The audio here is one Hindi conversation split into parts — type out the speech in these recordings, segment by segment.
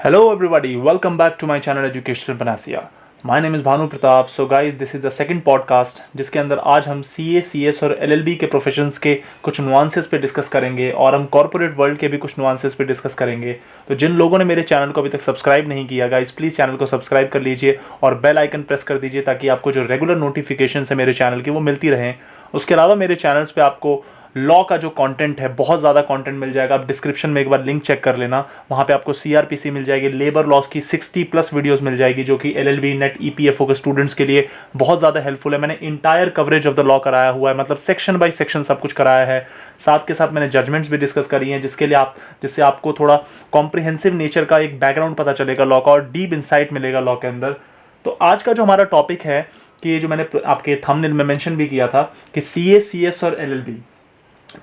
Hello everybody, welcome back to my channel Educational Panacea. My name is Bhanu Pratap. So guys, this is the second podcast जिसके अंदर आज हम CA, CS और LLB के प्रोफेशंस के कुछ नुआंसेस पे डिस्कस करेंगे और हम कॉर्पोरेट वर्ल्ड के भी कुछ नुआंसेस पे डिस्कस करेंगे. तो जिन लोगों ने मेरे चैनल को अभी तक सब्सक्राइब नहीं किया गाइस, प्लीज़ चैनल को सब्सक्राइब कर लीजिए और बेल आइकन प्रेस कर दीजिए ताकि आपको जो रेगुलर नोटिफिकेशन है मेरे चैनल की वो मिलती रहें. उसके अलावा मेरे चैनल्स पर आपको लॉ का जो कंटेंट है बहुत ज़्यादा कंटेंट मिल जाएगा. आप डिस्क्रिप्शन में एक बार लिंक चेक कर लेना, वहाँ पे आपको CRPC मिल जाएगी, लेबर लॉस की 60+ वीडियोस मिल जाएगी जो कि LLB नेट EPFO के स्टूडेंट्स के लिए बहुत ज़्यादा हेल्पफुल है. मैंने entire coverage of the law कराया हुआ है, मतलब सेक्शन बाय सेक्शन सब कुछ कराया है. साथ के साथ मैंने जजमेंट्स भी डिस्कस करी हैं जिससे आपको थोड़ा कॉम्प्रिहेंसिव नेचर का एक बैकग्राउंड पता चलेगा लॉ का और डीप इंसाइट मिलेगा लॉ के अंदर. तो आज का जो हमारा टॉपिक है कि ये जो मैंने आपके थंबनेल में मेंशन भी किया था कि CA, CS और LLB,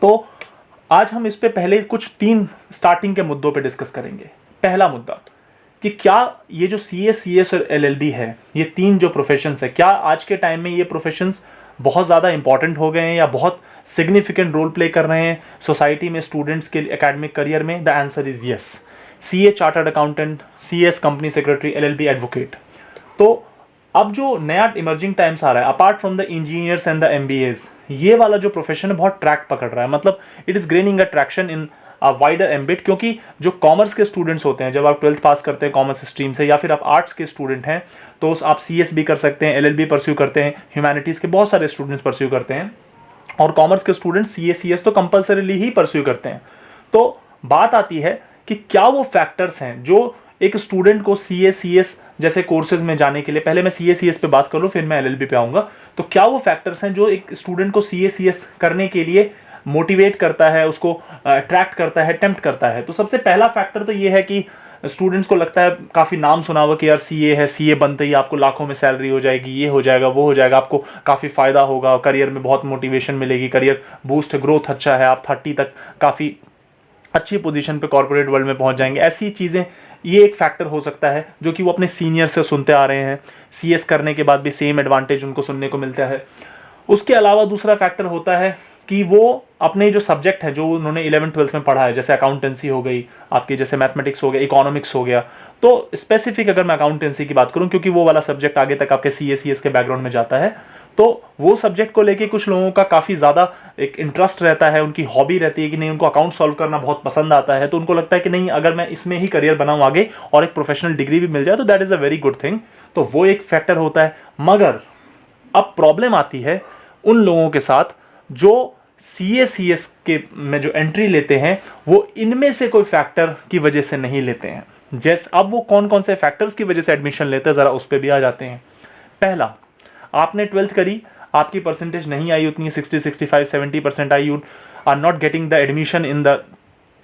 तो आज हम इस पे पहले कुछ 3 स्टार्टिंग के मुद्दों पे डिस्कस करेंगे. पहला मुद्दा कि क्या ये जो CA, CS और LLB है, ये 3 जो प्रोफेशंस है, क्या आज के टाइम में ये प्रोफेशंस बहुत ज़्यादा इंपॉर्टेंट हो गए हैं या बहुत सिग्निफिकेंट रोल प्ले कर रहे हैं सोसाइटी में स्टूडेंट्स के एकेडमिक करियर में? The answer is yes. CA chartered accountant, CS company secretary, LLB advocate. तो अब जो नया इमर्जिंग टाइम्स आ रहा है, apart from the engineers and the MBAs, ये वाला जो प्रोफेशन है बहुत ट्रैक पकड़ रहा है. मतलब it is gaining a traction in a wider ambit, क्योंकि जो कॉमर्स के स्टूडेंट्स होते हैं, जब आप 12th पास करते हैं कॉमर्स स्ट्रीम से, या फिर आप आर्ट्स के स्टूडेंट हैं तो आप CS भी कर सकते हैं, LLB परस्यू करते हैं, ह्यूमैनिटीज़ के बहुत सारे स्टूडेंट्स परस्यू करते हैं, और कॉमर्स के स्टूडेंट्स CA, CS तो कंपल्सरीली ही परस्यू करते हैं. तो बात आती है कि क्या वो फैक्टर्स हैं जो एक स्टूडेंट को CA, CS जैसे कोर्सेज में जाने के लिए, पहले मैं CA, CS पे बात कर लूँ फिर मैं LLB पे आऊँगा, तो क्या वो फैक्टर्स हैं जो एक स्टूडेंट को CA, CS करने के लिए मोटिवेट करता है, उसको अट्रैक्ट करता है, टेम्प्ट करता है? तो सबसे पहला फैक्टर तो ये है कि स्टूडेंट्स को लगता है, काफ़ी नाम सुना हुआ कि यार CA है, CA बनते ही आपको लाखों में सैलरी हो जाएगी, ये हो जाएगा, वो हो जाएगा, आपको काफ़ी फ़ायदा होगा, करियर में बहुत मोटिवेशन मिलेगी, करियर बूस्ट, ग्रोथ अच्छा है, आप 30 तक काफ़ी अच्छी पोजीशन पे कॉर्पोरेट वर्ल्ड में पहुंच जाएंगे. ऐसी चीज़ें, ये एक फैक्टर हो सकता है जो कि वो अपने सीनियर से सुनते आ रहे हैं. CS करने के बाद भी सेम एडवांटेज उनको सुनने को मिलता है. उसके अलावा दूसरा फैक्टर होता है कि वो अपने जो सब्जेक्ट है जो उन्होंने 11th-12th में पढ़ा है, जैसे अकाउंटेंसी हो गई आपकी, जैसे मैथमेटिक्स हो गया, इकोनॉमिक्स हो गया, तो स्पेसिफिक अगर मैं अकाउंटेंसी की बात करूं, क्योंकि वो वाला सब्जेक्ट आगे तक आपके CA, CS के बैकग्राउंड में जाता है, तो वो सब्जेक्ट को लेके कुछ लोगों का काफ़ी ज़्यादा एक इंटरेस्ट रहता है, उनकी हॉबी रहती है कि नहीं, उनको अकाउंट सॉल्व करना बहुत पसंद आता है, तो उनको लगता है कि नहीं, अगर मैं इसमें ही करियर बनाऊँ आगे और एक प्रोफेशनल डिग्री भी मिल जाए तो that is a very good thing. तो वो एक फैक्टर होता है. मगर अब प्रॉब्लम आती है उन लोगों के साथ जो CA, CS के में जो एंट्री लेते हैं वो इनमें से कोई फैक्टर की वजह से नहीं लेते हैं. जैसे अब वो कौन कौन से फैक्टर्स की वजह से एडमिशन लेते हैं, ज़रा उस पर भी आ जाते हैं. पहला, आपने 12th करी, आपकी परसेंटेज नहीं आई उतनी, 60, 65, 70% आई, you are not getting the admission in the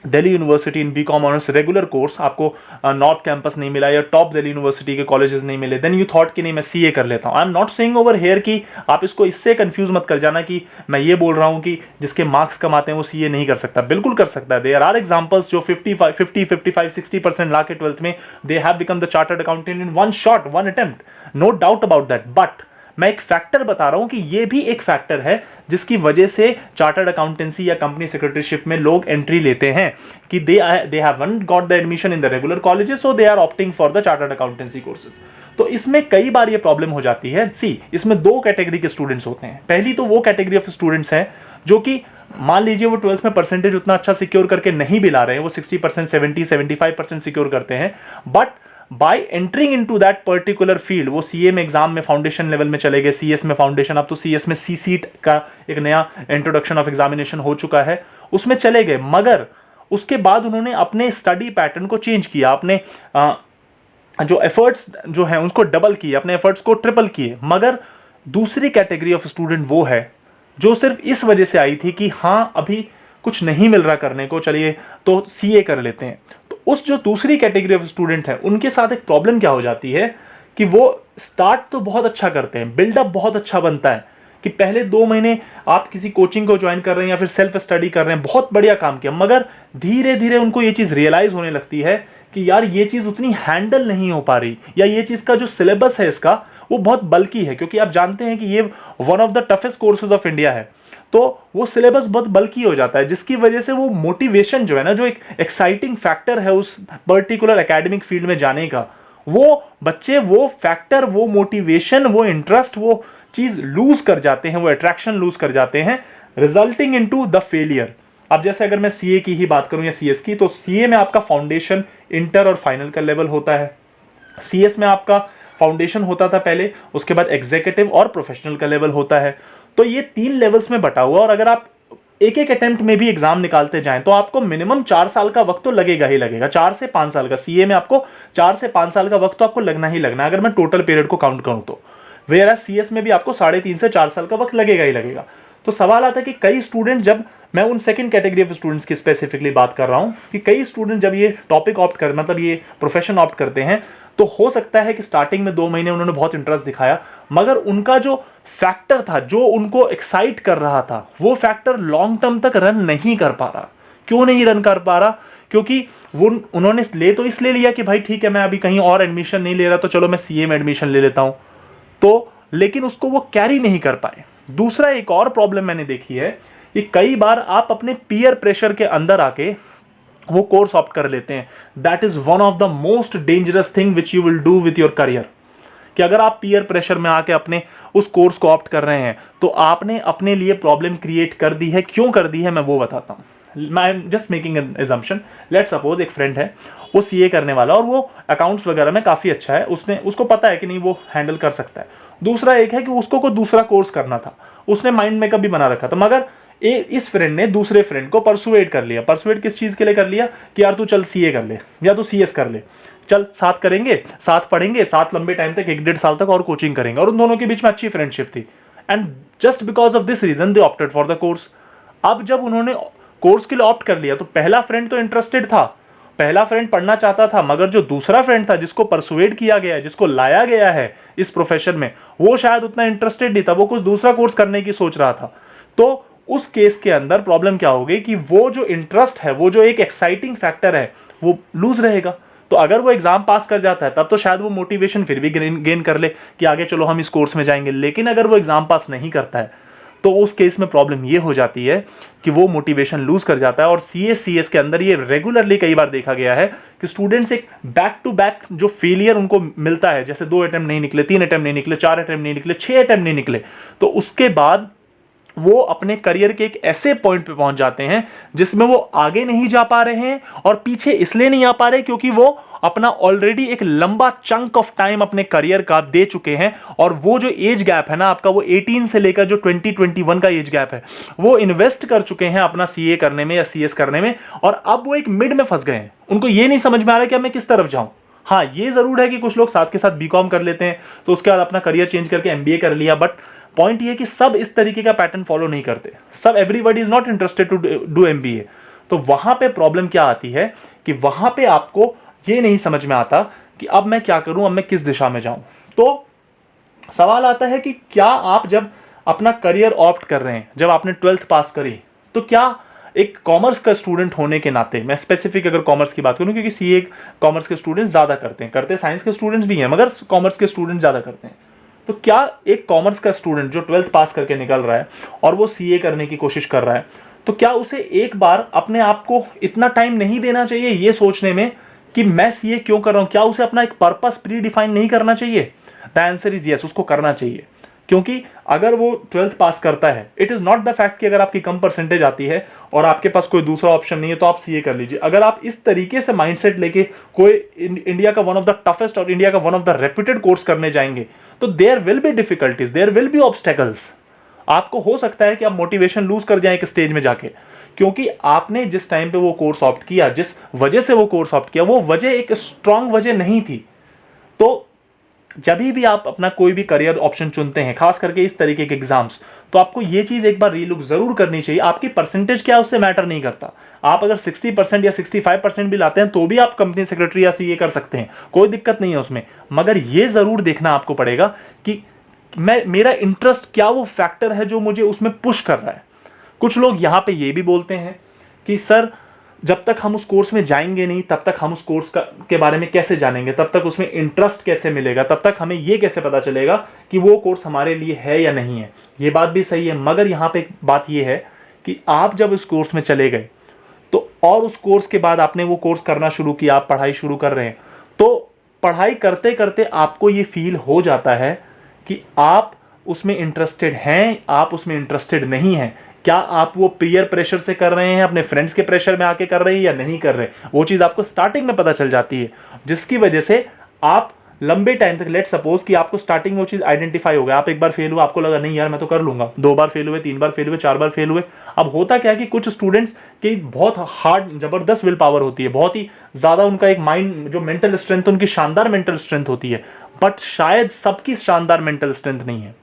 Delhi University in BCom honours regular course, आपको नॉर्थ कैंपस नहीं मिला या टॉप दिल्ली यूनिवर्सिटी के कॉलेजेस नहीं मिले, देन यू थॉट कि नहीं मैं CA कर लेता हूँ. I am not saying over here कि आप इसको इससे कंफ्यूज मत कर जाना कि मैं ये बोल रहा हूँ कि जिसके मार्क्स कम आते हैं वो CA नहीं कर सकता. बिल्कुल कर सकता है. देयर आर एग्जाम्पल्स जो 55, 60% ला के 12th में they have become the chartered accountant in one shot, one attempt. No doubt about that. But मैं एक फैक्टर बता रहा हूं कि ये भी एक फैक्टर है जिसकी वजह से चार्टर्ड अकाउंटेंसी या कंपनी सेक्रेटरीशिप में लोग एंट्री लेते हैं कि they haven't got the admission in the regular colleges, so they are opting for the chartered accountancy courses. तो इसमें कई बार ये प्रॉब्लम हो जाती है. इसमें 2 कैटेगरी के स्टूडेंट्स होते हैं. पहली तो वो कैटेगरी ऑफ स्टूडेंट्स हैं जो कि मान लीजिए वो 12th में परसेंटेज उतना अच्छा सिक्योर करके नहीं भी ला रहे हैं, वो 60%, 70, 75% सिक्योर करते हैं, but by entering into that particular field वो CA में एग्जाम में फाउंडेशन लेवल में चले गए, CS में फाउंडेशन, अब तो CS में CSET का एक नया इंट्रोडक्शन ऑफ एग्जामिनेशन हो चुका है, उसमें चले गए. मगर उसके बाद उन्होंने अपने स्टडी पैटर्न को चेंज किया, अपने जो एफर्ट्स जो हैं उसको डबल किए, अपने एफर्ट्स को ट्रिपल किए. मगर दूसरी कैटेगरी ऑफ स्टूडेंट वो है जो सिर्फ इस वजह से आई थी कि हाँ अभी कुछ नहीं मिल रहा करने को, चलिए तो CA कर लेते हैं. उस जो दूसरी कैटेगरी ऑफ स्टूडेंट है उनके साथ एक प्रॉब्लम क्या हो जाती है कि वो स्टार्ट तो बहुत अच्छा करते हैं, बिल्डअप बहुत अच्छा बनता है कि पहले 2 महीने आप किसी कोचिंग को ज्वाइन कर रहे हैं या फिर सेल्फ स्टडी कर रहे हैं, बहुत बढ़िया काम किया, मगर धीरे धीरे उनको ये चीज़ रियलाइज होने लगती है कि यार ये चीज़ उतनी हैंडल नहीं हो पा रही, या ये चीज़ का जो सिलेबस है इसका वो बहुत बल्कि है, क्योंकि आप जानते हैं कि ये one of the toughest courses of India है. तो वो सिलेबस बहुत बल्कि हो जाता है, जिसकी वजह से वो मोटिवेशन जो है ना, जो एक एक्साइटिंग फैक्टर है उस पर्टिकुलर एकेडमिक फील्ड में जाने का, वो बच्चे वो फैक्टर, वो मोटिवेशन, वो इंटरेस्ट, वो चीज लूज कर जाते हैं, वो अट्रैक्शन लूज कर जाते हैं, रिजल्टिंग इनटू द फेलियर। अब जैसे अगर मैं सीए की ही बात करूं या सीएस की, तो सीए में आपका फाउंडेशन, इंटर और फाइनल का लेवल होता है। सीएस में आपका फाउंडेशन होता था पहले, उसके बाद एग्जीक्यूटिव और प्रोफेशनल का लेवल होता है। तो ये 3 लेवल्स में बटा हुआ, और अगर आप एक एक अटेम्प्ट में भी एग्जाम निकालते जाएं तो आपको मिनिमम 4 साल का वक्त तो लगेगा ही लगेगा, 4 से 5 साल का। सीए में आपको 4 से 5 साल का वक्त तो आपको लगना ही लगना, अगर मैं टोटल पीरियड को काउंट करूं तो। वेयर सीएस में भी आपको 3.5 से 4 साल का वक्त लगेगा ही लगेगा। तो सवाल आता है कि कई स्टूडेंट, जब मैं उन सेकंड कैटेगरी ऑफ स्टूडेंट्स की स्पेसिफिकली बात कर रहा हूं, कि कई स्टूडेंट जब ये टॉपिक ऑप्ट कर, मतलब ये प्रोफेशन ऑप्ट करते हैं, तो हो सकता है कि स्टार्टिंग में 2 महीने उन्होंने बहुत इंटरेस्ट दिखाया, मगर उनका जो फैक्टर था, जो उनको एक्साइट कर रहा था, वो फैक्टर लॉन्ग टर्म तक रन नहीं कर पा रहा। क्यों नहीं रन कर पा रहा? क्योंकि वो उन्होंने ले तो इसलिए लिया कि भाई ठीक है, मैं अभी कहीं और एडमिशन नहीं ले रहा, तो चलो मैं सीए में एडमिशन ले लेता हूं, तो लेकिन उसको वो कैरी नहीं कर पाए। दूसरा एक और प्रॉब्लम मैंने देखी है कि कई बार आप अपने पीयर प्रेशर के अंदर आके वो कोर्स ऑप्ट कर लेते हैं। That is one of the most dangerous thing which you will do with your career. कि अगर आप पीयर प्रेशर में आके अपने उस कोर्स को ऑप्ट कर रहे हैं, तो आपने अपने लिए प्रॉब्लम क्रिएट कर दी है। क्यों कर दी है, मैं वो बताता हूं। I am just making an assumption. Let suppose एक फ्रेंड है, वो सीए करने वाला, और वो अकाउंट्स वगैरह में काफी अच्छा है, उसको पता है कि नहीं वो हैंडल कर सकता है। दूसरा एक है कि उसको कोई दूसरा कोर्स करना था, उसने माइंड में कभी बना रखा था, मगर इस फ्रेंड ने दूसरे फ्रेंड को परसुएड कर लिया। परसुएड किस चीज के लिए कर लिया? कि यार तू चल सीए कर ले, या तू सीएस कर ले, चल साथ करेंगे, साथ पढ़ेंगे, साथ लंबे टाइम तक 1-1.5 साल तक और कोचिंग करेंगे। और उन दोनों के बीच में अच्छी फ्रेंडशिप थी, and just because of this reason they opted for the course. अब जब उन्होंने कोर्स के लिए ऑप्ट कर लिया, तो पहला फ्रेंड तो इंटरेस्टेड था, पहला फ्रेंड पढ़ना चाहता था, मगर जो दूसरा फ्रेंड था, जिसको परसुएड किया गया है, जिसको लाया गया है इस प्रोफेशन में, वो शायद उतना इंटरेस्टेड नहीं था, वो कुछ दूसरा कोर्स करने की सोच रहा था। तो उस केस के अंदर प्रॉब्लम क्या होगी कि वो जो इंटरेस्ट है, वो जो एक एक्साइटिंग फैक्टर है, वो लूज रहेगा। तो अगर वो एग्जाम पास कर जाता है, तब तो शायद वो मोटिवेशन फिर भी गेन कर ले कि आगे चलो हम इस कोर्स में जाएंगे। लेकिन अगर वो एग्जाम पास नहीं करता है, तो उस केस में प्रॉब्लम ये हो जाती है कि वो मोटिवेशन लूज कर जाता है। और सीएस के अंदर ये रेगुलरली कई बार देखा गया है कि स्टूडेंट्स एक बैक टू बैक जो फेलियर उनको मिलता है, जैसे 2 अटेम्प्ट नहीं निकले, 3 अटेम्प्ट नहीं निकले, 4 अटेम्प्ट नहीं निकले, 6 अटेम्प्ट नहीं निकले, तो उसके बाद वो अपने करियर के एक ऐसे पॉइंट पे पहुंच जाते हैं जिसमें वो आगे नहीं जा पा रहे हैं, और पीछे इसलिए नहीं आ पा रहे क्योंकि वो अपना ऑलरेडी एक लंबा चंक ऑफ टाइम अपने करियर का दे चुके हैं। और वो जो एज गैप है ना आपका, वो 18 से लेकर जो 20-21 का एज गैप है, वो इन्वेस्ट कर चुके हैं अपना सीए करने में या सीएस करने में, और अब वो एक मिड में फंस गए हैं। उनको ये नहीं समझ में आ रहा कि अब मैं किस तरफ जाऊं। हाँ, ये जरूर है कि कुछ लोग साथ के साथ बीकॉम कर लेते हैं, तो उसके बाद अपना करियर चेंज करके एमबीए कर लिया, बट पॉइंट ये कि सब इस तरीके का पैटर्न फॉलो नहीं करते। सब everybody is not interested to do MBA. तो वहां पे प्रॉब्लम क्या आती है कि वहां पे आपको ये नहीं समझ में आता कि अब मैं क्या करूं, अब मैं किस दिशा में जाऊं। तो सवाल आता है कि क्या आप जब अपना करियर ऑप्ट कर रहे हैं, जब आपने 12th पास करी, तो क्या एक कॉमर्स का स्टूडेंट होने के नाते, मैं स्पेसिफिक अगर कॉमर्स की बात करूं, क्योंकि सीए कॉमर्स के स्टूडेंट्स ज्यादा करते हैं, साइंस के स्टूडेंट्स भी हैं, मगर कॉमर्स के स्टूडेंट ज्यादा करते हैं। तो क्या एक कॉमर्स का स्टूडेंट जो 12th पास करके निकल रहा है और वो सीए करने की कोशिश कर रहा है, तो क्या उसे एक बार अपने आप को इतना टाइम नहीं देना चाहिए ये सोचने में कि मैं सीए क्यों कर रहा हूं? क्या उसे अपना एक पर्पस प्री डिफाइन नहीं करना चाहिए? द आंसर इज यस, उसको करना चाहिए। क्योंकि अगर वो 12th पास करता है, it is not the fact कि अगर आपकी कम परसेंटेज आती है और आपके पास कोई दूसरा ऑप्शन नहीं है तो आप सीए कर लीजिए। अगर आप इस तरीके से माइंडसेट लेके कोई इंडिया का वन ऑफ द टफेस्ट और इंडिया का one of the reputed course करने जाएंगे, तो there will be difficulties, there will be obstacles. आपको हो सकता है कि आप मोटिवेशन लूज कर जाए एक स्टेज में जाके, क्योंकि आपने जिस टाइम पे वो कोर्स ऑप्ट किया, जिस वजह से वो कोर्स ऑप्ट किया, वो वजह एक स्ट्रांग वजह नहीं थी। तो जब भी आप अपना कोई भी करियर ऑप्शन चुनते हैं, खास करके इस तरीके के एग्जाम्स, तो आपको ये चीज एक बार रीलुक जरूर करनी चाहिए। आपकी परसेंटेज क्या उससे मैटर नहीं करता। आप अगर 60% या 65% भी लाते हैं तो भी आप कंपनी सेक्रेटरी या सीए कर सकते हैं, कोई दिक्कत नहीं है उसमें। मगर ये जरूर देखना आपको पड़ेगा कि मेरा इंटरेस्ट क्या वो फैक्टर है जो मुझे उसमें पुश कर रहा है। कुछ लोग यहां पे ये भी बोलते हैं कि सर जब तक हम उस कोर्स में जाएंगे नहीं, तब तक हम उस कोर्स के बारे में कैसे जानेंगे, तब तक उसमें इंटरेस्ट कैसे मिलेगा, तब तक हमें ये कैसे पता चलेगा कि वो कोर्स हमारे लिए है या नहीं है। ये बात भी सही है, मगर यहाँ पे एक बात ये है कि आप जब उस कोर्स में चले गए तो और उस कोर्स के बाद आपने वो कोर्स करना शुरू किया, आप पढ़ाई शुरू कर रहे हैं, तो पढ़ाई करते करते आपको ये फील हो जाता है कि आप उसमें इंटरेस्टेड हैं, आप उसमें इंटरेस्टेड नहीं हैं। क्या आप वो पीयर प्रेशर से कर रहे हैं, अपने फ्रेंड्स के प्रेशर में आके कर रहे हैं या नहीं कर रहे, वो चीज़ आपको स्टार्टिंग में पता चल जाती है, जिसकी वजह से आप लंबे टाइम तक, लेट सपोज कि आपको स्टार्टिंग में वो चीज़ आइडेंटिफाई हो गया, आप एक बार फेल हुआ, आपको लगा नहीं यार मैं तो कर लूंगा, 2 बार फेल हुए, 3 बार फेल हुए, 4 बार फेल हुए। अब होता क्या है कि कुछ स्टूडेंट्स की बहुत हार्ड जबरदस्त विल पावर होती है, बहुत ही ज़्यादा उनका एक माइंड, जो मेंटल स्ट्रेंथ, उनकी शानदार मेंटल स्ट्रेंथ होती है, बट शायद सबकी शानदार मेंटल स्ट्रेंथ नहीं है।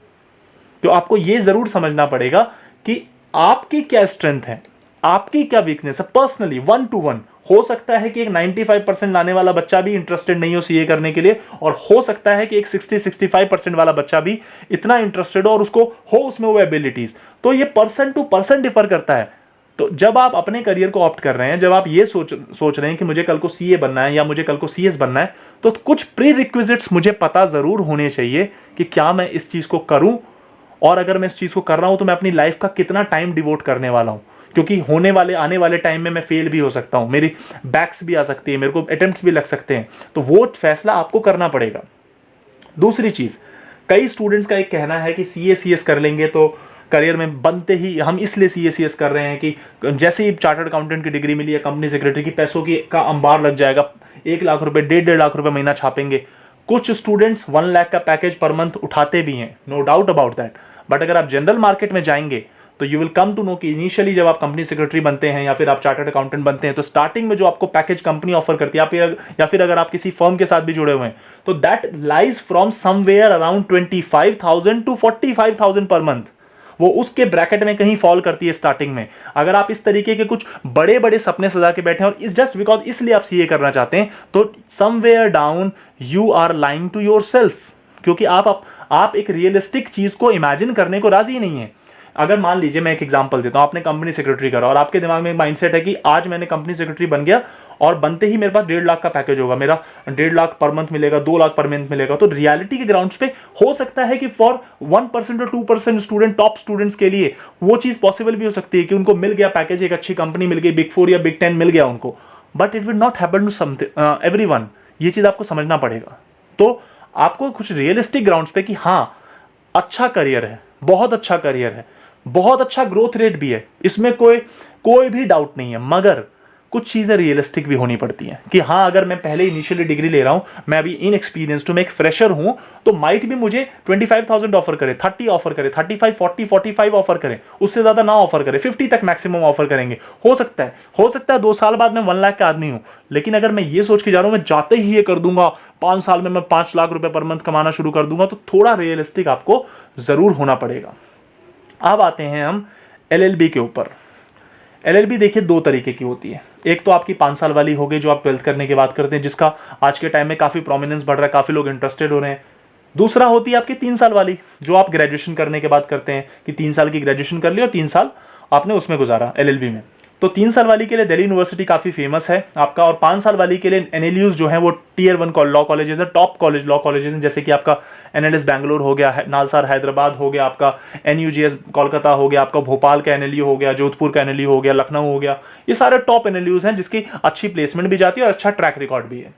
तो आपको ये ज़रूर समझना पड़ेगा कि आपकी क्या स्ट्रेंथ है, आपकी क्या वीकनेस है। पर्सनली 1 to 1 हो सकता है कि एक 95% लाने वाला बच्चा भी इंटरेस्टेड नहीं हो सीए करने के लिए, और हो सकता है कि एक 60-65% वाला बच्चा भी इतना इंटरेस्टेड हो और उसको हो उसमें वो एबिलिटीज। तो ये पर्सन टू पर्सन डिफर करता है। तो जब आप अपने करियर को ऑप्ट कर रहे हैं, जब आप ये सोच रहे हैं कि मुझे कल को सीए बनना है या मुझे कल को सीएस बनना है, तो कुछ प्री रिक्विजिट्स मुझे पता जरूर होने चाहिए कि क्या मैं इस चीज को करूं, और अगर मैं इस चीज को कर रहा हूं तो मैं अपनी लाइफ का कितना टाइम डिवोट करने वाला हूं, क्योंकि आने वाले टाइम में मैं फेल भी हो सकता हूं, मेरी बैक्स भी आ सकती है, मेरे को अटेम्प्ट्स भी लग सकते हैं। तो वो फैसला आपको करना पड़ेगा। दूसरी चीज, कई स्टूडेंट्स का एक कहना है कि सीएस कर लेंगे तो करियर में बनते ही, हम इसलिए सीएस कर रहे हैं कि जैसे ही चार्टर्ड अकाउंटेंट की डिग्री मिली है, कंपनी सेक्रेटरी की पैसों की का अंबार लग जाएगा, 1 लाख रुपए, 1.5 लाख रुपए महीना छापेंगे। कुछ स्टूडेंट्स 1 लाख का पैकेज पर मंथ उठाते भी हैं, no doubt about that. But अगर आप जनरल मार्केट में जाएंगे तो you will come to know कि इनिशियली जब आप कंपनी सेक्रेटरी बनते हैं या फिर आप चार्टर्ड अकाउंटेंट बनते हैं, तो स्टार्टिंग में जो आपको पैकेज कंपनी ऑफर करती है, या फिर अगर आप किसी फर्म के साथ भी जुड़े हुए हैं, तो that lies from somewhere around 25,000 to 45,000 per month. वो उसके ब्रैकेट में कहीं फॉल करती है स्टार्टिंग में। अगर आप इस तरीके के कुछ बड़े बड़े सपने सजा के बैठे हैं और इस जस्ट बिकॉज इसलिए आप सीए करना चाहते हैं, तो somewhere down you are lying to yourself, क्योंकि आप एक रियलिस्टिक चीज को इमेजिन करने को राजी नहीं है। अगर मान लीजिए, मैं एक एग्जांपल देता हूं, आपने कंपनी सेक्रेटरी करा और आपके दिमाग में एक माइंडसेट है कि आज मैंने कंपनी सेक्रेटरी बन गया और बनते ही मेरे पास 1.5 लाख का पैकेज होगा, मेरा 1.5 लाख पर मंथ मिलेगा, 2 लाख पर मंथ मिलेगा। तो रियलिटी के ग्राउंड्स पे हो सकता है कि फॉर 1% और 2% स्टूडेंट, टॉप स्टूडेंट्स के लिए वो चीज पॉसिबल भी हो सकती है कि उनको मिल गया पैकेज, एक अच्छी कंपनी मिल गई, बिग 4 या बिग 10 मिल गया उनको, but it will not happen to everyone. ये चीज आपको समझना पड़ेगा। तो आपको कुछ रियलिस्टिक ग्राउंड्स पे कि हाँ, अच्छा करियर है, बहुत अच्छा करियर है, बहुत अच्छा ग्रोथ रेट भी है, इसमें कोई भी डाउट नहीं है, मगर कुछ चीज़ें रियलिस्टिक भी होनी पड़ती हैं कि हाँ, अगर मैं पहले इनिशियली डिग्री ले रहा हूँ, मैं अभी इनएक्सपीरियंस्ड हूँ, मैं एक फ्रेशर हूँ, तो माइट भी मुझे 25,000 ऑफर करे, 30 ऑफर करे, 35, 40, 45 ऑफर करें, उससे ज़्यादा ना ऑफर करे, 50 तक मैक्सिमम ऑफर करेंगे। हो सकता है 2 साल बाद मैं 1 लाख का आदमी हूँ, लेकिन अगर मैं ये सोच के जा रहा हूँ मैं जाते ही ये कर दूंगा, 5 साल में मैं 5 लाख रुपए पर मंथ कमाना शुरू कर दूंगा, तो थोड़ा रियलिस्टिक आपको ज़रूर होना पड़ेगा। अब आते हैं हम एलएलबी के ऊपर। एलएलबी देखिए 2 तरीके की होती है। एक तो आपकी 5 साल वाली हो गई जो आप 12th करने की बात करते हैं, जिसका आज के टाइम में काफ़ी प्रोमिनेंस बढ़ रहा है, काफ़ी लोग इंटरेस्टेड हो रहे हैं। दूसरा होती है आपकी 3 साल वाली, जो आप ग्रेजुएशन करने के बाद करते हैं कि 3 साल की ग्रेजुएशन कर ली और 3 साल आपने उसमें गुजारा एलएलबी में। तो 3 साल वाली के लिए दिल्ली यूनिवर्सिटी काफ़ी फेमस है आपका, और 5 साल वाली के लिए एनएलयूज जो है वो टियर 1 लॉ कॉलेजेस हैं, टॉप कॉलेज लॉ कॉलेजेस हैं, जैसे कि आपका एनएलएस बैंगलोर हो गया, नालसार हैदराबाद हो गया, आपका एनयूजीएस कोलकाता हो गया, आपका भोपाल का एनएलयू हो गया, जोधपुर का एनएलयू हो गया, लखनऊ हो गया। ये सारे टॉप एनएलयूज हैं जिसकी अच्छी प्लेसमेंट भी जाती है और अच्छा ट्रैक रिकॉर्ड भी है।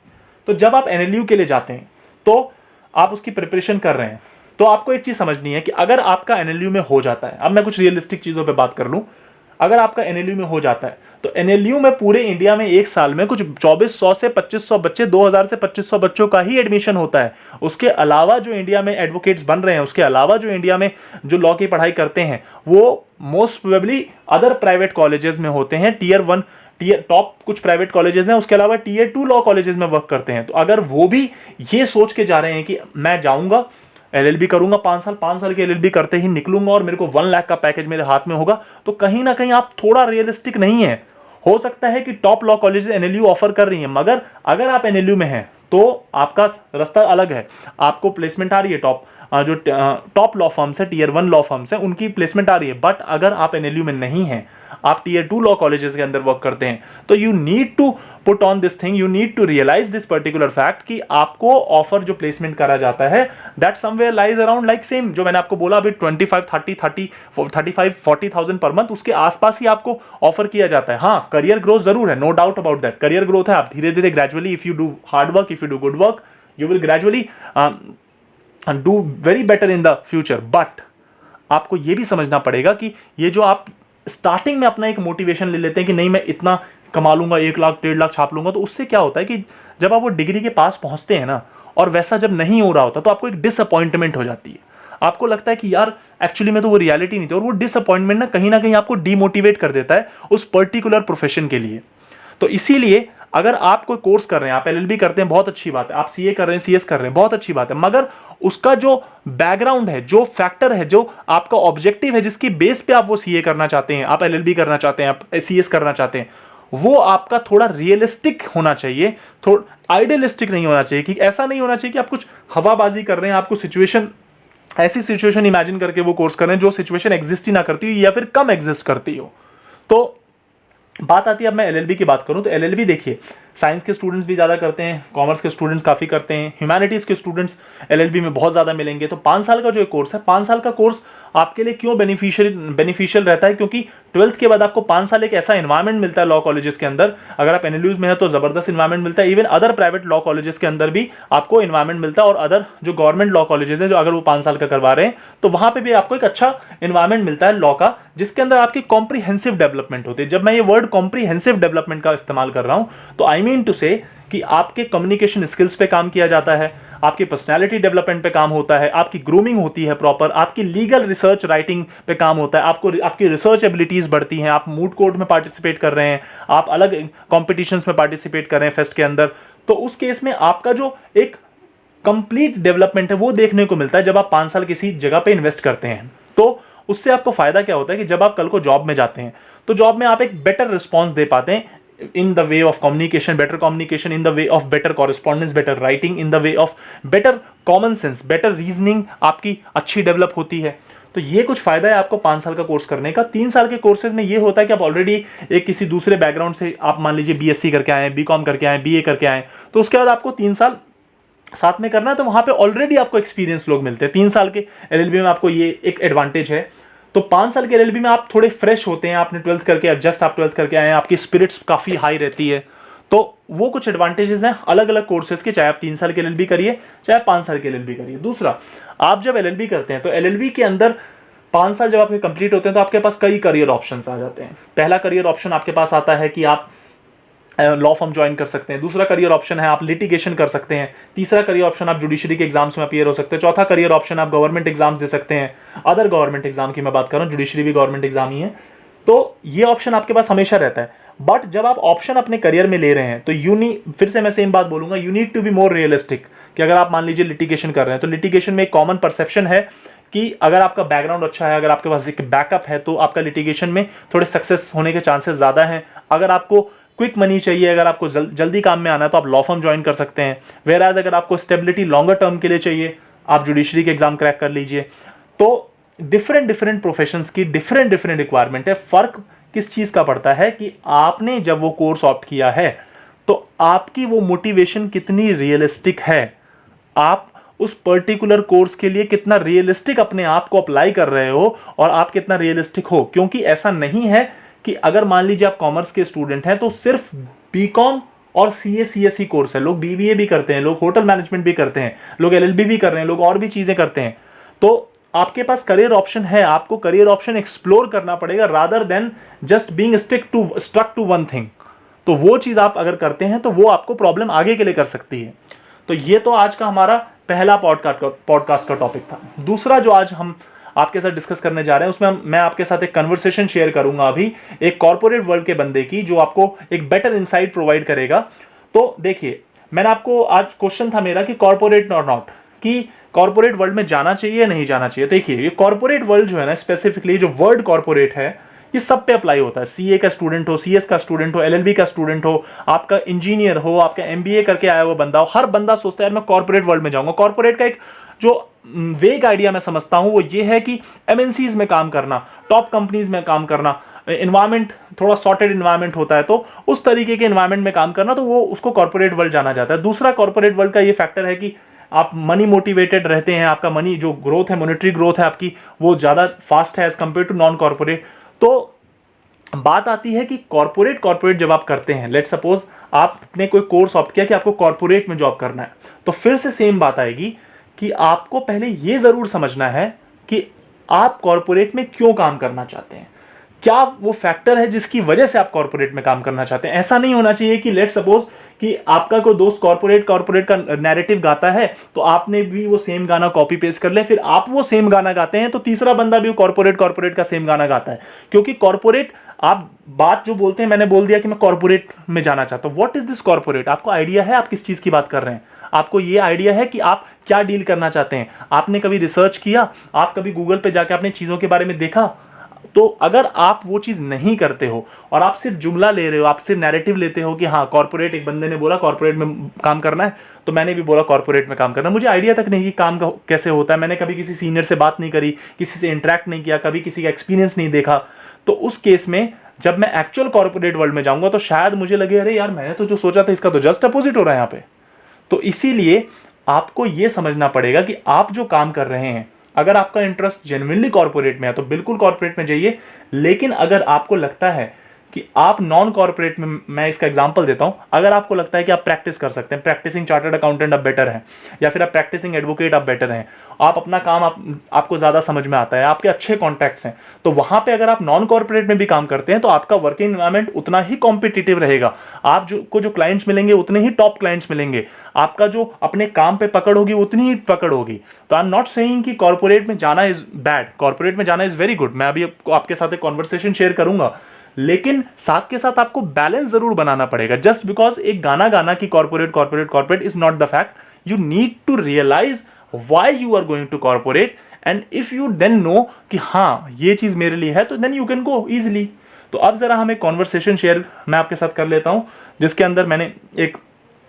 तो जब आप एनएलयू के लिए जाते हैं तो आप उसकी प्रिपरेशन कर रहे हैं, तो आपको एक चीज़ समझनी है कि अगर आपका एनएलयू में हो जाता है, अब मैं कुछ रियलिस्टिक चीज़ों पर बात कर लूँ, अगर आपका एनएलयू में हो जाता है तो एनएलयू में पूरे इंडिया में एक साल में कुछ 2400 से 2500 बच्चे, 2000 से 2500 बच्चों का ही एडमिशन होता है। उसके अलावा जो इंडिया में एडवोकेट्स बन रहे हैं, उसके अलावा जो इंडिया में जो लॉ की पढ़ाई करते हैं, वो most probably other private colleges में होते हैं, टियर 1 टॉप कुछ प्राइवेट कॉलेजेस हैं, उसके अलावा टियर 2 लॉ कॉलेजेस में वर्क करते हैं। तो अगर वो भी ये सोच के जा रहे हैं कि मैं जाऊंगा एलएलबी करूंगा 5 साल के एलएलबी करते ही निकलूंगा और मेरे को 1 लाख का पैकेज मेरे हाथ में होगा, तो कहीं ना कहीं आप थोड़ा रियलिस्टिक नहीं है। हो सकता है कि top law colleges NLU offer कर रही हैं, मगर अगर आप एनएलयू में हैं तो आपका रास्ता अलग है, आपको प्लेसमेंट आ रही है, टॉप लॉ फर्म्स है, टियर 1 लॉ फर्म्स है, उनकी प्लेसमेंट आ रही है। बट अगर आप एनएलयू में नहीं हैं, आप टीयर 2 लॉ कॉलेजेस के अंदर वर्क करते हैं, तो you need to put on this thing, you need to realise this particular fact कि आपको ऑफर जो प्लेसमेंट करा जाता है that somewhere lies around like same जो मैंने आपको बोला अभी 35-40,000 पर मंथ, उसके आसपास ही आपको ऑफर किया जाता है। हाँ, करियर ग्रोथ जरूर है, no doubt about that, career growth है। आप धीरे धीरे gradually, if you do hard work, if you do good work, you will gradually do very better in the future. But आपको यह भी समझना पड़ेगा कि ये जो आप स्टार्टिंग में अपना एक मोटिवेशन ले लेते हैं कि नहीं मैं इतना कमा लूंगा, 1 लाख 1.5 लाख छाप लूंगा, तो उससे क्या होता है कि जब आप वो डिग्री के पास पहुंचते हैं ना और वैसा जब नहीं हो रहा होता तो आपको एक डिसअपॉइंटमेंट हो जाती है। आपको लगता है कि यार एक्चुअली में तो वो रियलिटी नहीं थी, और वो डिसअपॉइंटमेंट ना कहीं आपको डीमोटिवेट कर देता है उस पर्टिकुलर प्रोफेशन के लिए। तो इसीलिए अगर आप कोई कोर्स कर रहे हैं, आप एलएलबी करते हैं, बहुत अच्छी बात है, आप सीए कर रहे हैं, सीएस कर रहे हैं, बहुत अच्छी बात है, मगर उसका जो बैकग्राउंड है, जो फैक्टर है, जो आपका ऑब्जेक्टिव है, जिसकी बेस पे आप वो सीए करना चाहते हैं, आप एलएलबी करना चाहते हैं, आप सीएस करना चाहते हैं, वो आपका थोड़ा रियलिस्टिक होना चाहिए, थोड़ा आइडियलिस्टिक नहीं होना चाहिए। कि ऐसा नहीं होना चाहिए कि आप कुछ हवाबाजी कर रहे हैं, आपको सिचुएशन, ऐसी सिचुएशन इमेजिन करके वो कोर्स कर रहे हैं जो सिचुएशन एग्जिस्ट ही ना करती हो या फिर कम एग्जिस्ट करती हो। तो बात आती है, अब मैं एलएलबी की बात करूं तो एलएलबी देखिए, साइंस के स्टूडेंट्स भी ज़्यादा करते हैं, कॉमर्स के स्टूडेंट्स काफ़ी करते हैं, ह्यूमैनिटीज़ के स्टूडेंट्स एलएलबी में बहुत ज़्यादा मिलेंगे। तो 5 साल का जो कोर्स है, 5 साल का कोर्स आपके लिए क्यों बेनिफिशियल रहता है? क्योंकि 12th के बाद आपको 5 साल एक ऐसा इन्वायरमेंट मिलता है लॉ कॉलेजेस के अंदर, अगर आप एनएलयूज में है तो ज़बरदस्त इन्वायरमेंट मिलता है। Even other private law colleges के अंदर भी आपको इन्वायरमेंट मिलता है, और अदर जो गवर्नमेंट लॉ कॉलेजेस हैं, जो अगर वो 5 साल का करवा रहे हैं, तो वहाँ पर भी आपको एक अच्छा इन्वायरमेंट मिलता है लॉ का, जिसके अंदर आपकी कॉम्प्रीहेंसिव डेवलपमेंट होती है। जब मैं ये वर्ड कॉम्प्रीहेंसिव डेवलपमेंट का इस्तेमाल कर रहा हूँ तो आई मीन टू से कि आपके कम्युनिकेशन स्किल्स पे काम किया जाता है, आपकी पर्सनालिटी डेवलपमेंट पे काम होता है, आपकी ग्रूमिंग होती है प्रॉपर, आपकी लीगल रिसर्च राइटिंग पे काम होता है, आपकी रिसर्च एबिलिटीज बढ़ती हैं, आप मूड कोर्ट में पार्टिसिपेट कर रहे हैं, आप अलग कॉम्पिटिशन्स में पार्टिसिपेट कर रहे हैं फेस्ट के अंदर, तो उस केस में आपका जो एक कंप्लीट डेवलपमेंट है वो देखने को मिलता है जब आप 5 साल किसी जगह पे इन्वेस्ट करते हैं। तो उससे आपको फायदा क्या होता है कि जब आप कल को जॉब में जाते हैं तो जॉब में आप एक बेटर रिस्पॉन्स दे पाते हैं, in the way of communication, better communication, in the way of better correspondence, better writing, in the way of better common sense, better reasoning आपकी अच्छी डेवलप होती है। तो ये कुछ फायदा है आपको 5 साल का कोर्स करने का। 3 साल के कोर्सेज में ये होता है कि आप ऑलरेडी एक किसी दूसरे बैकग्राउंड से, आप मान लीजिए बीएससी करके आए, बीकॉम करके आए, बीए करके आए, तो उसके बाद आपको 3 साल साथ में करना है, तो वहां पे ऑलरेडी आपको एक्सपीरियंस लोग मिलते हैं। 3 साल के एलएलबी में आपको ये एक एडवांटेज है। तो 5 साल के एलएलबी में आप थोड़े फ्रेश होते हैं, आपने 12th करके, जस्ट आप 12th करके आए हैं, आपकी स्पिरिट्स काफ़ी हाई रहती है, तो वो कुछ एडवांटेजेस हैं अलग अलग कोर्सेज के, चाहे आप 3 साल के एलएलबी करिए, चाहे 5 साल के एलएलबी करिए। दूसरा, आप जब एलएलबी करते हैं तो एलएलबी के अंदर 5 साल जब आपके कंप्लीट होते हैं तो आपके पास कई करियर ऑप्शंस आ जाते हैं। पहला करियर ऑप्शन आपके पास आता है कि आप लॉ फर्म ज्वाइन कर सकते हैं। दूसरा करियर ऑप्शन है आप लिटिगेशन कर सकते हैं। तीसरा करियर ऑप्शन आप जुडिशरी के एग्जाम्स में अपीयर हो सकते हैं। चौथा करियर ऑप्शन आप गवर्नमेंट एग्जाम्स दे सकते हैं। अदर गवर्नमेंट एग्जाम की मैं बात कर रहा हूँ, जुडिशरी भी गवर्नमेंट एग्जाम ही है, तो ये ऑप्शन आपके पास हमेशा रहता है। बट जब आप ऑप्शन अपने करियर में ले रहे हैं तो फिर से मैं सेम बात बोलूंगा, you need to be more realistic. कि अगर आप मान लीजिए लिटिगेशन कर रहे हैं तो लिटिगेशन में एक कॉमन परसेप्शन है कि अगर आपका बैकग्राउंड अच्छा है, अगर आपके पास एक बैकअप है, तो आपका लिटिगेशन में थोड़े सक्सेस होने के चांसेस ज़्यादा हैं। अगर आपको क्विक मनी चाहिए, अगर आपको जल्दी काम में आना है, तो आप लॉ फर्म ज्वाइन कर सकते हैं। वेराज अगर आपको स्टेबिलिटी लॉन्गर टर्म के लिए चाहिए, आप जुडिशरी के एग्जाम क्रैक कर लीजिए। तो डिफरेंट प्रोफेशंस की डिफरेंट रिक्वायरमेंट है। फर्क किस चीज़ का पड़ता है कि आपने जब वो कोर्स ऑप्ट किया है तो आपकी वो मोटिवेशन कितनी रियलिस्टिक है, आप उस पर्टिकुलर कोर्स के लिए कितना रियलिस्टिक अपने आप को अप्लाई कर रहे हो और आप कितना रियलिस्टिक हो। क्योंकि ऐसा नहीं है कि अगर मान लीजिए आप कॉमर्स के स्टूडेंट हैं तो सिर्फ बीकॉम और सीए सीएसई कोर्स है, लोग बीबीए भी करते हैं, लोग होटल मैनेजमेंट भी करते हैं, लोग एलएलबी भी कर रहे हैं, लोग और भी चीज़ें करते हैं। तो आपके पास करियर ऑप्शन है, आपको करियर ऑप्शन एक्सप्लोर करना पड़ेगा rather than just being struck to one thing. तो वो चीज़ आप अगर करते हैं तो वो आपको प्रॉब्लम आगे के लिए कर सकती है। तो ये तो आज का हमारा पहला पॉडकास्ट का टॉपिक था। दूसरा जो आज हम आपके साथ डिस्कस करने जा रहे हैं उसमें मैं आपके साथ एक कन्वर्सेशन शेयर करूंगा अभी एक कॉर्पोरेट वर्ल्ड के बंदे की, जो आपको एक बेटर इनसाइट प्रोवाइड करेगा। तो देखिए, मैंने आपको आज क्वेश्चन था मेरा कि कॉर्पोरेट और नॉट, कि कॉर्पोरेट वर्ल्ड में जाना चाहिए या नहीं जाना चाहिए। देखिए, ये कॉर्पोरेट वर्ल्ड जो है ना, स्पेसिफिकली जो वर्ड कॉर्पोरेट है, ये सब पे अप्लाई होता है। सीए का स्टूडेंट हो, सीएस का स्टूडेंट हो, एलएलबी का स्टूडेंट हो, आपका इंजीनियर हो, आपका एमबीए करके आया हुआ बंदा हो, हर बंदा सोचता है यार मैं कॉर्पोरेट वर्ल्ड में जाऊंगा। कॉर्पोरेट का एक जो वेग आइडिया मैं समझता हूं वो ये है कि एमएनसीज में काम करना, टॉप कंपनीज में काम करना, इन्वायरमेंट थोड़ा सॉर्टेड इन्वायरमेंट होता है, तो उस तरीके के इन्वायरमेंट में काम करना, तो वो उसको कॉर्पोरेट वर्ल्ड जाना जाता है। दूसरा कॉर्पोरेट वर्ल्ड का ये फैक्टर है कि आप मनी मोटिवेटेड रहते हैं, आपका मनी जो ग्रोथ है, मॉनेटरी ग्रोथ है आपकी, वो ज़्यादा फास्ट है as compare to non corporate. तो बात आती है कि कॉर्पोरेट जब आप करते हैं, लेट सपोज आपने कोई कोर्स ऑप्ट किया कि आपको कॉर्पोरेट में जॉब करना है, तो फिर से सेम बात आएगी कि आपको पहले ये ज़रूर समझना है कि आप कॉर्पोरेट में क्यों काम करना चाहते हैं, क्या वो फैक्टर है जिसकी वजह से आप कॉर्पोरेट में काम करना चाहते हैं। ऐसा नहीं होना चाहिए कि लेट सपोज कि आपका कोई दोस्त कॉर्पोरेट का नैरेटिव गाता है, तो आपने भी वो सेम गाना कॉपी पेस्ट कर ले, फिर आप वो सेम गाना गाते हैं, तो तीसरा बंदा भी कॉर्पोरेट का सेम गाना गाता है। क्योंकि कॉर्पोरेट, आप बात जो बोलते हैं, मैंने बोल दिया कि मैं कॉर्पोरेट में जाना चाहता हूं, व्हाट इज दिस कॉर्पोरेट, आपको आइडिया है आप किस चीज की बात कर रहे हैं, आपको ये आइडिया है कि आप क्या डील करना चाहते हैं, आपने कभी रिसर्च किया, आप कभी गूगल पे जाके आपने चीजों के बारे में देखा। तो अगर आप वो चीज नहीं करते हो और आप सिर्फ जुमला ले रहे हो, आप सिर्फ नैरेटिव लेते हो कि हाँ कॉर्पोरेट, एक बंदे ने बोला कॉर्पोरेट में काम करना है, तो मैंने भी बोला कॉर्पोरेट में काम करना है, मुझे आइडिया तक नहीं कि काम कैसे होता है, मैंने कभी किसी सीनियर से बात नहीं करी, किसी से इंटरेक्ट नहीं किया, कभी किसी का एक्सपीरियंस नहीं देखा, तो उस केस में जब मैं एक्चुअल कॉर्पोरेट वर्ल्ड में जाऊंगा तो शायद मुझे लगे अरे यार मैंने तो जो सोचा था इसका तो जस्ट अपोजिट हो रहा है यहाँ पे। तो इसीलिए आपको यह समझना पड़ेगा कि आप जो काम कर रहे हैं, अगर आपका इंटरेस्ट जेन्युइनली कॉर्पोरेट में है तो बिल्कुल कॉर्पोरेट में जाइए। लेकिन अगर आपको लगता है कि आप नॉन कॉर्पोरेट में, मैं इसका एग्जांपल देता हूं, अगर आपको लगता है कि आप प्रैक्टिस कर सकते हैं, प्रैक्टिसिंग चार्टर्ड अकाउंटेंट आप बेटर हैं, या फिर आप प्रैक्टिसिंग एडवोकेट आप बेटर हैं, आप अपना काम आपको ज़्यादा समझ में आता है, आपके अच्छे कॉन्टैक्ट्स हैं, तो वहां पे अगर आप नॉन कॉर्पोरेट में भी काम करते हैं तो आपका वर्किंग एनवायरनमेंट उतना ही कॉम्पिटिटिव रहेगा, आप जो क्लाइंट्स मिलेंगे उतने ही टॉप क्लाइंट्स मिलेंगे, आपका जो अपने काम पे पकड़ होगी उतनी ही पकड़ होगी। तो आई एम नॉट सेइंग कि कॉर्पोरेट में जाना इज बैड, कॉर्पोरेट में जाना इज वेरी गुड, मैं अभी आपके साथ एक कॉन्वर्सेशन शेयर करूंगा, लेकिन साथ के साथ आपको बैलेंस जरूर बनाना पड़ेगा। जस्ट बिकॉज एक गाना गाना कि corporate is not the fact, you need to realise why you are going to corporate, and if you then know कि हाँ ये चीज मेरे लिए है, तो then you can go easily. तो अब जरा हम एक कॉन्वर्सेशन शेयर मैं आपके साथ कर लेता हूं, जिसके अंदर मैंने एक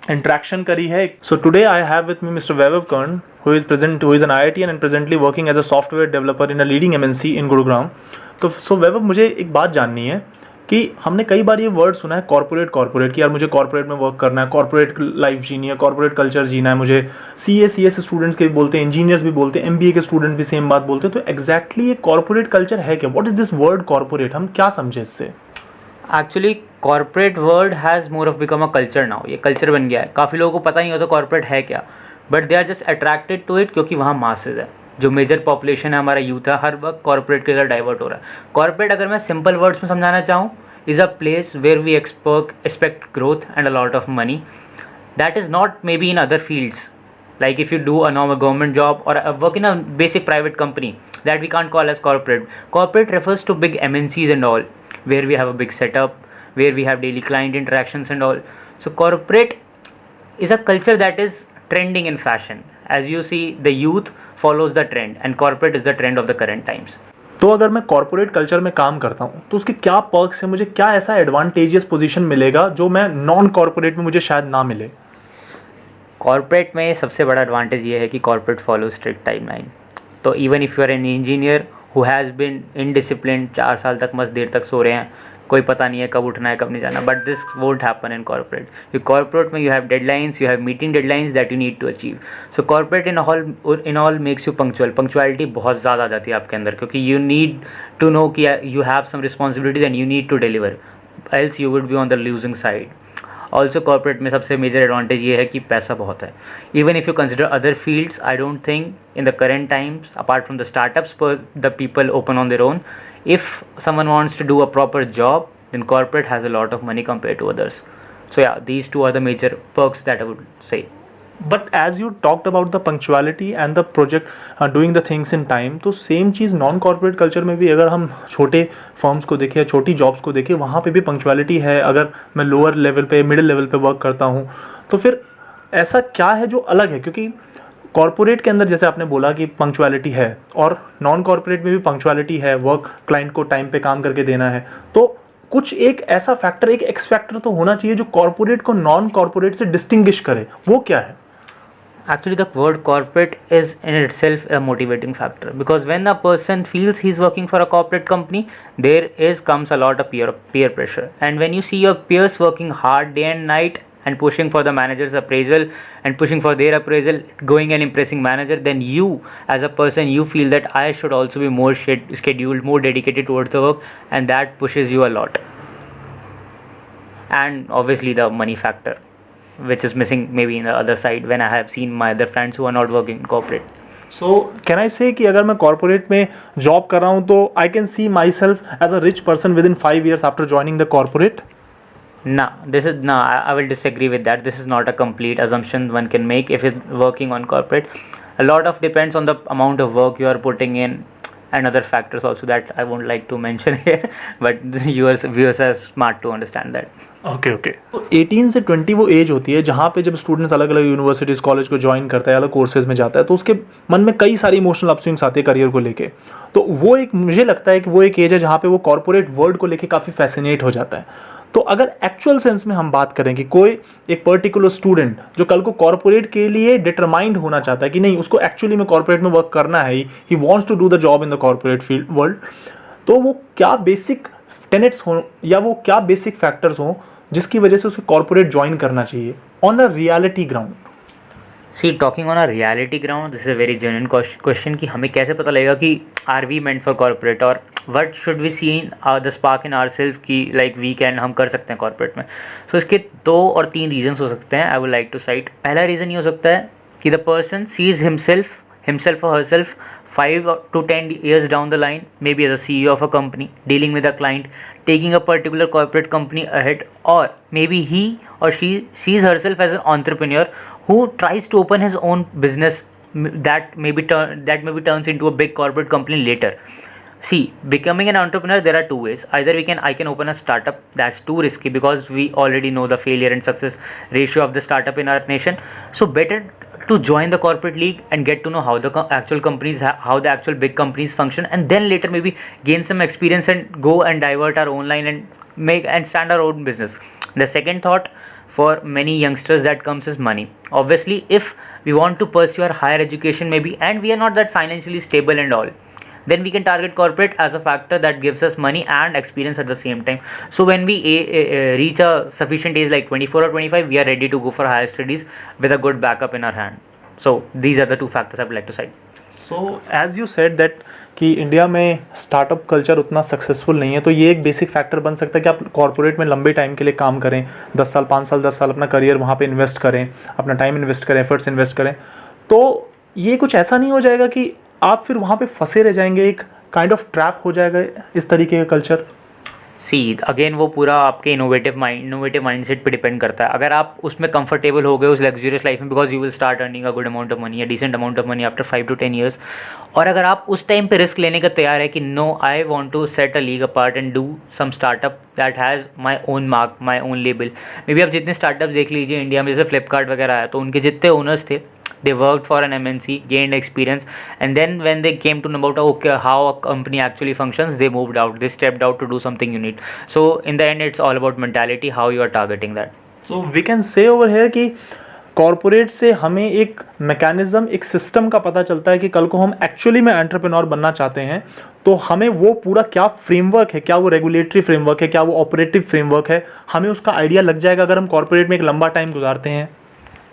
इंट्रैक्शन करी है। So today I have with me mister Vaibhav Karn, who is an IITian and presently working as a software developer in a leading MNC in Gurugram. तो सो वैभव, मुझे एक बात जाननी है कि हमने कई बार ये वर्ड सुना है कॉर्पोरेट कि यार मुझे कॉर्पोरेट में वर्क करना है, कॉर्पोरेट लाइफ जीनी है, कॉर्पोरेट कल्चर जीना है मुझे। CS स्टूडेंट्स के भी बोलते हैं, इंजीनियर्स भी बोलते हैं, MBA के स्टूडेंट भी सेम बात बोलते हैं। तो एग्जैक्टली ये कॉर्पोरेट कल्चर है क्या? What is this word corporate, हम क्या समझे इससे? Actually corporate world has more of become a culture now, ये कल्चर बन गया है। काफ़ी लोगों को पता नहीं होता कॉर्पोरेट है क्या, but they are just attracted to it क्योंकि वहाँ मासेज है। जो मेजर पॉपुलेशन है, हमारा यूथ है, हर वक्त कॉर्पोरेट के तरफ डाइवर्ट हो रहा है। कॉर्पोरेट अगर मैं सिंपल वर्ड्स में समझाना चाहूँ, is a place where we expect growth and a lot of money. That is not maybe in other fields, like if you do a normal government job or work in a basic private company, that we can't call as corporate. Corporate refers to big MNCs and all, where we have a big setup, where we have daily client interactions and all. So corporate is a culture that is trending in fashion. As you see, the youth follows the trend and corporate is the trend of the current times. तो अगर मैं कॉर्पोरेट कल्चर में काम करता हूँ तो उसके क्या पर्क्स हैं, मुझे क्या ऐसा एडवांटेजियस पोजीशन मिलेगा जो मैं नॉन कॉर्पोरेट में मुझे शायद ना मिले? कॉर्पोरेट में सबसे बड़ा एडवांटेज ये है कि कॉर्पोरेट फॉलो स्ट्रिक्ट टाइमलाइन। तो even if you are an engineer who has been indiscipline, 4 साल तक मस्त देर तक सो रहे हैं, कोई पता नहीं है कब उठना है कब नहीं जाना, but this won't happen in corporate. You corporate में you have deadlines, you have meeting deadlines that you need to achieve. So corporate in all makes you punctual. Punctuality बहुत ज़्यादा आ जाती है आपके अंदर, क्योंकि यू नीड टू नो कि you have some responsibilities and you need to deliver, else you would be on the losing side. Also corporate में सबसे मेजर एडवांटेज ये है कि पैसा बहुत है। Even if you consider other fields, I don't think in the current times, apart from the startups the people open on their own, if someone wants to do a proper job, then corporate has a lot of money compared to others. So yeah, these two are the major perks that I would say. But as you talked about the punctuality and the project doing the things in time, तो सेम चीज़ नॉन कॉर्पोरेट कल्चर में भी अगर हम छोटे फर्म्स को देखें या छोटी जॉब्स को देखें, वहाँ पे भी पंक्चुअलिटी है। अगर मैं लोअर लेवल पे, मिडिल लेवल पे वर्क करता हूँ, तो फिर ऐसा क्या है जो अलग है? क्योंकि कॉर्पोरेट के अंदर जैसे आपने बोला कि पंक्चुअलिटी है, और नॉन कॉर्पोरेट में भी पंक्चुअलिटी है, वर्क क्लाइंट को टाइम पे काम करके देना है, तो कुछ एक ऐसा फैक्टर, एक एक्स फैक्टर तो होना चाहिए जो कॉर्पोरेट को नॉन कॉर्पोरेट से डिस्टिंग्विश करे। वो क्या है? Actually, the word corporate is in itself a motivating factor, because when a person feels he's working for a corporate company, there is comes a lot of peer pressure. And when you see your peers working hard day and night and pushing for the manager's appraisal and pushing for their appraisal, going and impressing manager, then you as a person, you feel that I should also be more scheduled, more dedicated towards the work, and that pushes you a lot. And obviously the money factor, which is missing maybe in the other side when I have seen my other friends who are not working in corporate. So can I से कि अगर मैं कॉर्पोरेट में जॉब कर रहा हूँ तो I can see myself as a rich person within 5 years after joining the corporate? No, I will disagree with that. This is not a complete assumption one can make if it's working on corporate. A lot of depends on the amount of work you are putting in and other factors also that I won't like to mention here, but viewers are smart to understand that. Okay okay. तो 18 से 20 वो एज होती है जहाँ पे जब स्टूडेंट्स अलग अलग यूनिवर्सिटीज़ कॉलेज को ज्वाइन करता है, अलग कोर्सेज में जाता है, तो उसके मन में कई सारी इमोशनल अपस्विंग्स आते हैं करियर को लेके। तो वो एक, मुझे लगता है कि वो एक एज है जहाँ पे वो कॉर्पोरेट वर्ल्ड को लेके काफ़ी फैसिनेट हो जाता है। तो अगर एक्चुअल सेंस में हम बात करें कि कोई एक पर्टिकुलर स्टूडेंट जो कल को कॉर्पोरेट के लिए डिटरमाइंड होना चाहता है कि नहीं, उसको एक्चुअली में कॉर्पोरेट में वर्क करना है, he wants to do the job in the corporate field world, तो वो क्या बेसिक टेनेट्स हों या वो क्या बेसिक फैक्टर्स हों जिसकी वजह से उसे कॉर्पोरेट ज्वाइन करना चाहिए on a reality ground? See, talking on a reality ground, this is a very genuine question कि हमें कैसे पता लगेगा कि are we meant for corporate, और what should we see in the spark in our self की लाइक वी कैन, हम कर सकते हैं कॉर्पोरेट में। सो इसके 2 और 3 रीजन्स हो सकते हैं। I would like to cite, पहला रीज़न ये हो सकता है कि the person sees himself or herself 5 to 10 years down the line, maybe as a CEO of a company, dealing with a client, taking a particular corporate company ahead, or maybe he or she sees herself as an entrepreneur who tries to open his own business that maybe turns into a big corporate company later. See, becoming an entrepreneur, there are 2 ways. Either I can open a startup. That's too risky because we already know the failure and success ratio of the startup in our nation. So better to join the corporate league and get to know how the actual companies, how the actual big companies function, and then later maybe gain some experience and go and divert our own line and stand our own business. The second thought for many youngsters that comes is money. Obviously, if we want to pursue our higher education maybe, and we are not that financially stable and all, then we can target corporate as a factor that gives us money and experience at the same time. So when we reach a sufficient age like 24 or 25, we are ready to go for higher studies with a good backup in our hand. So these are the 2 factors I would like to cite. So as you said that कि इंडिया में स्टार्टअप कल्चर उतना सक्सेसफुल नहीं है, तो ये एक बेसिक फैक्टर बन सकता है कि आप कॉर्पोरेट में लंबे टाइम के लिए काम करें, 10 साल 5 साल 10 साल अपना करियर वहाँ पे इन्वेस्ट करें, अपना टाइम इन्वेस्ट करें, एफर्ट्स इन्वेस्ट करें। तो ये कुछ ऐसा नहीं हो जाएगा कि आप फिर वहाँ पे फंसे रह जाएंगे, एक काइंड ऑफ ट्रैप हो जाएगा इस तरीके का कल्चर? सी, अगेन वो पूरा आपके इनोवेटिव माइंडसेट पे डिपेंड करता है। अगर आप उसमें कंफर्टेबल हो गए उस लग्जूरियस लाइफ में, because you will start earning a good amount of money, a decent amount of money after 5 to 10 years, और अगर आप उस टाइम पे रिस्क लेने का तैयार है कि no, I want to set a league apart and do some startup that has my own mark, my own label. Maybe आप जितने स्टार्टअप्स देख लीजिए इंडिया में, जैसे फ्लिपकार्ट वगैरह है, तो उनके जितने ओनर्स थे, they worked for an MNC, gained experience, and then when they came to know about how a company actually functions, they moved out, they stepped out to do something unique. So in the end, it's all about mentality, how you are targeting that. So we can say over here कि कॉर्पोरेट से हमें एक मैकेनिज्म, एक सिस्टम का पता चलता है कि कल को हम एक्चुअली में एंटरप्रेन्योर बनना चाहते हैं तो हमें वो पूरा क्या फ्रेमवर्क है, क्या वो रेगुलेटरी फ्रेमवर्क है, क्या वो ऑपरेटिव फ्रेमवर्क है, हमें उसका आइडिया लग जाएगा अगर हम कॉर्पोरेट में एक लंबा टाइम गुजारते हैं।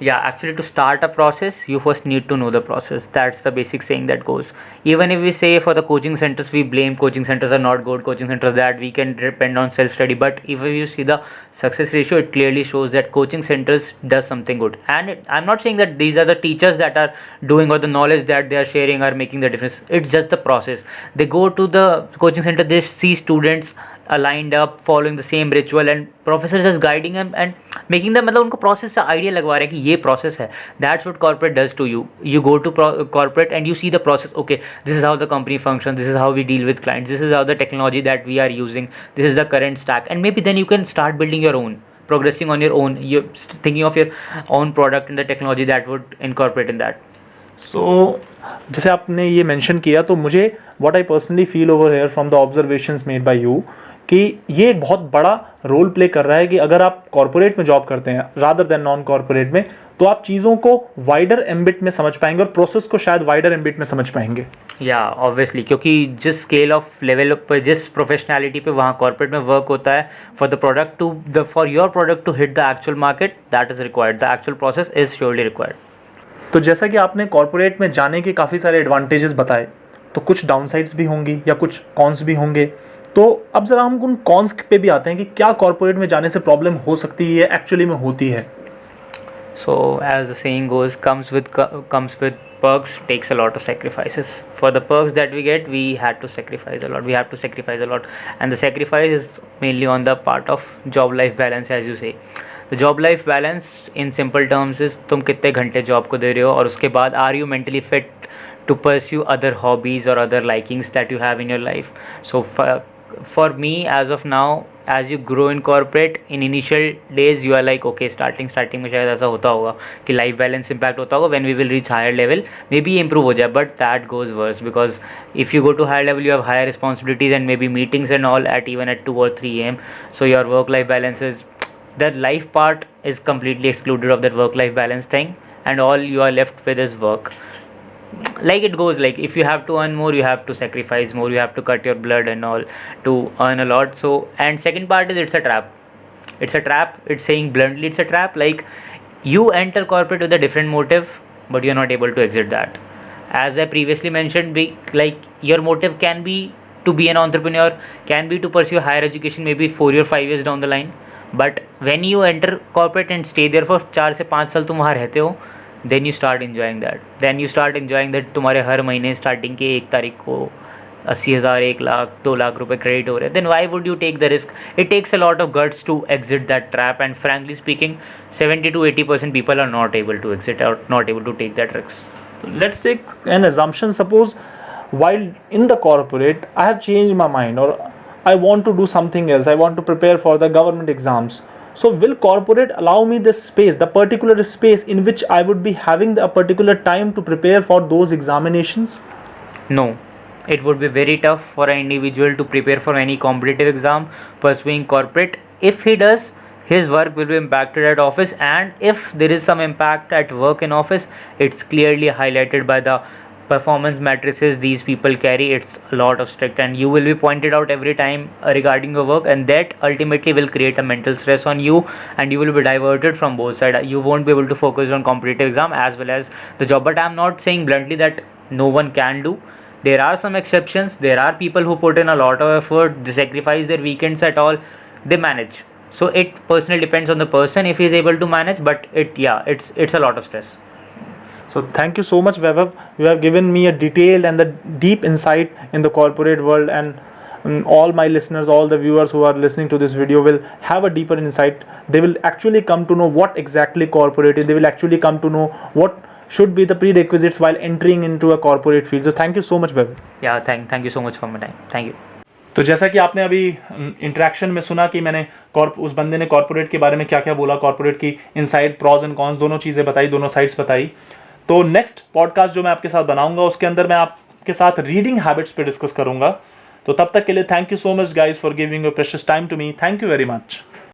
Yeah, actually to start a process, you first need to know the process. That's the basic saying that goes. Even if we say for the coaching centers, we blame coaching centers are not good, coaching centers that we can depend on self-study. But if you see the success ratio, it clearly shows that coaching centers does something good. And I'm not saying that these are the teachers that are doing or the knowledge that they are sharing are making the difference. It's just the process. They go to the coaching center, they see students aligned up following the same ritual and professors just guiding them and making them, मतलब उनको process से idea लगवा रहे हैं कि ये process है. That's what corporate does to you. You go to corporate and you see the process. Okay, this is how the company functions, this is how we deal with clients, this is how the technology that we are using, this is the current stack, and maybe then you can start building your own, progressing on your own, you're thinking of your own product and the technology that would incorporate in that. सो जैसे आपने ये मेंशन किया तो मुझे what I personally feel over here from the observations made by you कि ये एक बहुत बड़ा रोल प्ले कर रहा है कि अगर आप कॉर्पोरेट में जॉब करते हैं रादर देन नॉन कॉर्पोरेट में, तो आप चीज़ों को वाइडर एम्बिट में समझ पाएंगे और प्रोसेस को शायद वाइडर एम्बिट में समझ पाएंगे। या ऑब्वियसली, क्योंकि जिस स्केल ऑफ लेवल पर, जिस प्रोफेशनैलिटी पे वहाँ कॉर्पोरेट में वर्क होता है, for your product to hit the actual market, that is required, the actual process is surely required. तो जैसा कि आपने कॉर्पोरेट में जाने के काफ़ी सारे एडवांटेजेस बताए, तो कुछ डाउनसाइड्स भी होंगी या कुछ कॉन्स भी होंगे। तो अब ज़रा हम उन कॉन्स पे भी आते हैं कि क्या कॉर्पोरेट में जाने से प्रॉब्लम हो सकती है, एक्चुअली में होती है। So as the saying goes, comes with perks, takes a lot of sacrifices. For the perks that we get, we had to sacrifice a lot. We have to sacrifice a lot, and the sacrifice is mainly on the part of job-life balance, as you say. The job-life balance, in simple terms, is तुम कितने घंटे जॉब को दे रहे हो, और उसके बाद are you mentally fit to pursue other hobbies or other likings that you have in your life. So for me, as of now, as you grow in corporate, in initial days you are like okay, starting में शायद ऐसा होता होगा कि लाइफ बैलेंस इम्पैक्ट होता होगा. when we will reach higher level maybe improve हो जाए, but that goes worse because if you go to higher level you have higher responsibilities and maybe meetings and all at even at 2 or 3 am. So your work life balance is, that life part is completely excluded of that work life balance thing, and all you are left with is work. Like it goes, like if you have to earn more you have to sacrifice more, you have to cut your blood and all to earn a lot. So, and second part is it's a trap, it's saying bluntly it's a trap. Like you enter corporate with a different motive, but you're not able to exit that. As I previously mentioned, like your motive can be to be an entrepreneur, can be to pursue higher education maybe 4 or 5 years down the line, but when you enter corporate and stay there for 4 से 5 साल तुम वहाँ रहते हो, then you start enjoying that. तुम्हारे हर महीने स्टार्टिंग के 1 तारीख को 80,000, 1 लाख, 2 लाख रुपए क्रेडिट हो रहे हैं. then why would you take the risk? It takes a lot of guts to exit that trap, and frankly speaking 70 to 80% people are not able to exit or not able to take that risk. Let's take an assumption. Suppose while in the corporate I have changed my mind, or I want to do something else, I want to prepare for the government exams. So will corporate allow me this space, the particular space in which I would be having a particular time to prepare for those examinations? No, it would be very tough for an individual to prepare for any competitive exam pursuing corporate. If he does, his work will be impacted at office, and if there is some impact at work in office, it's clearly highlighted by the performance matrices these people carry. It's a lot of strict, and you will be pointed out every time regarding your work, and that ultimately will create a mental stress on you, and you will be diverted from both sides. You won't be able to focus on competitive exam as well as the job. But I'm not saying bluntly that no one can do. There are some exceptions. There are people who put in a lot of effort, they sacrifice their weekends at all, they manage. So it personally depends on the person if he is able to manage, but it's a lot of stress. So thank you so much, Vaibhav. You have given me a detailed and the deep insight in the corporate world, and all my listeners, all the viewers who are listening to this video will have a deeper insight. They will actually come to know what exactly corporate is. They will actually come to know what should be the prerequisites while entering into a corporate field. So thank you so much, Vaibhav. Yeah, thank you so much for my time. Thank you. तो जैसा कि आपने अभी इंटरेक्शन में सुना कि मैंने उस बंदे ने कॉर्पोरेट के बारे में क्या क्या बोला, कॉर्पोरेट की इनसाइड, प्रॉज एंड कॉन्स, दोनों चीज़ें बताई, दोनों साइड्स बताई. तो नेक्स्ट पॉडकास्ट जो मैं आपके साथ बनाऊंगा उसके अंदर मैं आपके साथ रीडिंग हैबिट्स पे डिस्कस करूंगा. तो तब तक के लिए thank you so much guys for giving your precious time to me. Thank you very much.